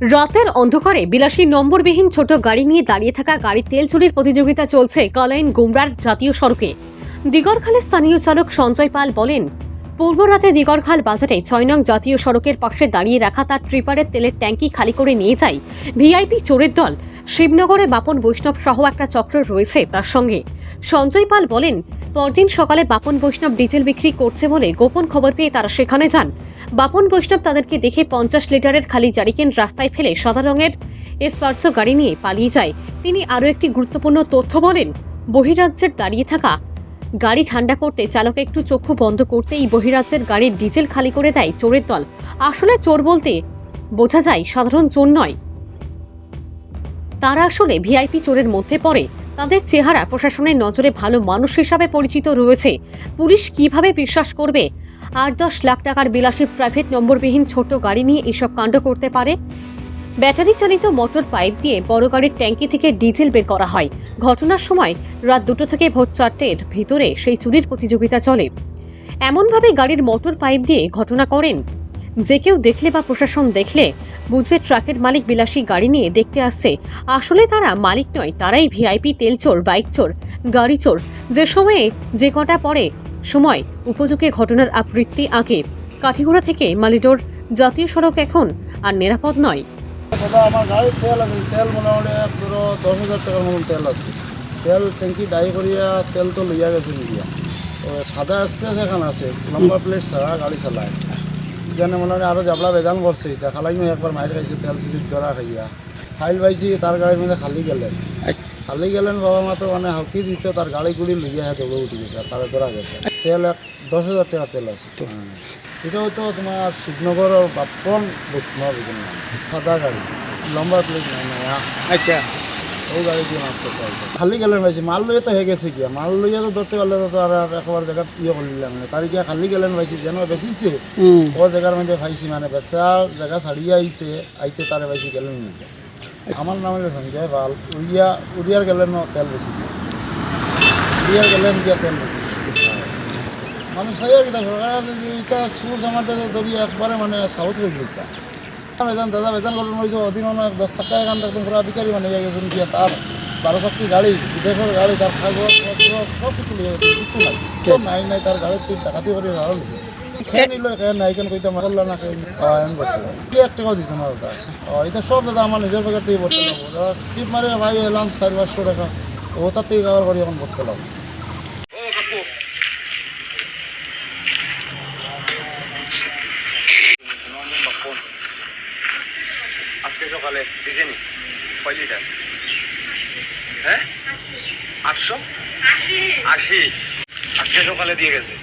রাতের অন্ধকারে বিলাসী নম্বরবিহীন ছোট গাড়ি নিয়ে দাঁড়িয়ে থাকা গাড়ির তেল চুরির প্রতিযোগিতা চলছে কালাইন গুমরার জাতীয় সড়কে। দিগরখালের স্থানীয় চালক সঞ্জয় পাল বলেন, পূর্ব রাতে দিগরখাল বাজারে ৬ নং জাতীয় সড়কের পাশে দাঁড়িয়ে রাখা তার ট্রিপারের তেলের ট্যাঙ্কি খালি করে নিয়ে যায় ভিআইপি চোরের দল। শিবনগরে বাপন বৈষ্ণব সহ একটা চক্র রয়েছে তার সঙ্গে। সঞ্জয় পাল বলেন, পরদিন সকালে বাপন বৈষ্ণব ডিজেল বিক্রি করছে বলে গোপন খবর পেয়ে তারা সেখানে যান। বাপন বৈষ্ণব তাদেরকে দেখে ৫০ লিটারের খালি জারিকেন রাস্তায় ফেলে সাদা রঙের এসপার্সো গাড়ি নিয়ে পালিয়ে যায়। তিনি আরও একটি গুরুত্বপূর্ণ তথ্য বলেন, বহিরাজ্যের দাঁড়িয়ে থাকা গাড়ি ঠান্ডা করতে চালক একটু চক্ষু বন্ধ করতেই বহিরাজ্যের গাড়ির ডিজেল খালি করে দেয় চোরের দল। আসলে চোর বলতে বোঝা যায় সাধারণ চোর নয়, তারা আসলে ভিআইপি চোরের মধ্যে পড়ে। তাদের চেহারা প্রশাসনের নজরে ভালো মানুষ হিসাবে পরিচিত রয়েছে। পুলিশ কিভাবে বিশ্বাস করবে ৮-১০ লাখ টাকার বিলাসী প্রাইভেট নম্বরবিহীন ছোট গাড়ি নিয়ে এসব কাণ্ড করতে পারে? ব্যাটারি চালিত মোটর পাইপ দিয়ে বড় গাড়ির ট্যাঙ্কি থেকে ডিজেল বের করা হয়। ঘটনার সময় রাত 2টো থেকে ভোর 4টের ভিতরে সেই চুরির প্রতিযোগিতা চলে। এমনভাবে গাড়ির মোটর পাইপ দিয়ে ঘটনা করেন, যে কেউ দেখলে বা প্রশাসন দেখলে বুঝবে ট্রাকের মালিক বিলাসী গাড়ি নিয়ে দেখতে আসছে। আসলে তারা মালিক নয়, তারাই ভিআইপি তেল চোর, বাইক চোর, গাড়ি চোর। যে সময়ে যে কটা পড়ে সময় উপযোগী ঘটনার আবৃত্তি আগে। কাঠিগোড়া থেকে মালিডোর জাতীয় সড়ক এখন আর নিরাপদ নয়। দাদা, আমার গাড়ির তেল আছে, তেল মোটামুটি ধরো 10,000 টাকার মতন তেল আছে। তেল ট্যাঙ্কি ডাই করিয়া তেল তো লইয়া গেছে মিডিয়া। তো সাদা এক্সপ্রেস এখন আছে, লম্বা প্লেট ছাড়া গাড়ি চালায়। এখানে মোটামুটি আরও জাবলা বেজান করছে। খালাই নয় একবার মাইর খাইছে তেল চুরির ধরা খাইয়া। ফাইল পাইছি তার গাড়ির মধ্যে খালি গেলেন বাবা মা তো মানে হকি দিত, তার গাড়িগুলি লইয়া দৌড়ে উঠে গেছে আর তারা ধরা গেছে। তেল 10,000 টাকা তেল আছে। এটা হয়তো তোমার শিবনগর বাপন বৈষ্ণব সাদা গাড়ি, লম্বা প্লেট নাই না। আচ্ছা, ওই গাড়ি দিয়ে মারছে খালি গেলেন পাইছি। মাল লইয়া তো হয়ে গেছে গিয়া, মাল লইয়া তো ধরতে পারলে তো আর একবার জায়গা ইয়ে করলাম না। তার গিয়া খালি গেলেন পাইছি, যেন বেচিছে ও জায়গার মধ্যে পাইছি, মানে বেচার জায়গা ছাড়িয়ে আইছে, আইতে তারে পাইছি গেলেন না। আমার নাম হলো সঞ্জয় পাল। উড়িয়ার গেলেন তেল বেচিছে, উড়িয়ার গেলেন গিয়া তেল বেচিছে। মানে সেই আর কি সরকার আছে যে এটা সুস আমার ধরিয়ে একবারে মানে সাউথ হয়ে গেল। বেতন দাদা বেতন করলেন হয়েছে অধীন 10 টাকা এখান একদম পুরো বিকারি মানে গেছেন গিয়া। তার 12 চাকরি গাড়ি, বিদেশের গাড়ি, তার কাগজ সব কিছু লিয়ে গেছে, কিছু নাই নাই তার গাড়ির 3 টাকাতে করে ভালো লিখে খেয়ে নিল। খেয়ে নাই কেন কইতে মারল না, এমন করতে কি 1 টাকাও দিচ্ছে না দাদা। এটা সব দাদা আমার নিজের পকেট থেকে ভরতে লাগবো। টিপ মারে ভাই এলাম 400-500 টাকা, ও তার থেকে কাবার করি এখন ভরতে লাগবো। আজকে সকালে দিছেনি কয় লিটার? হ্যাঁ, 880 আজকে সকালে দিয়ে গেছে।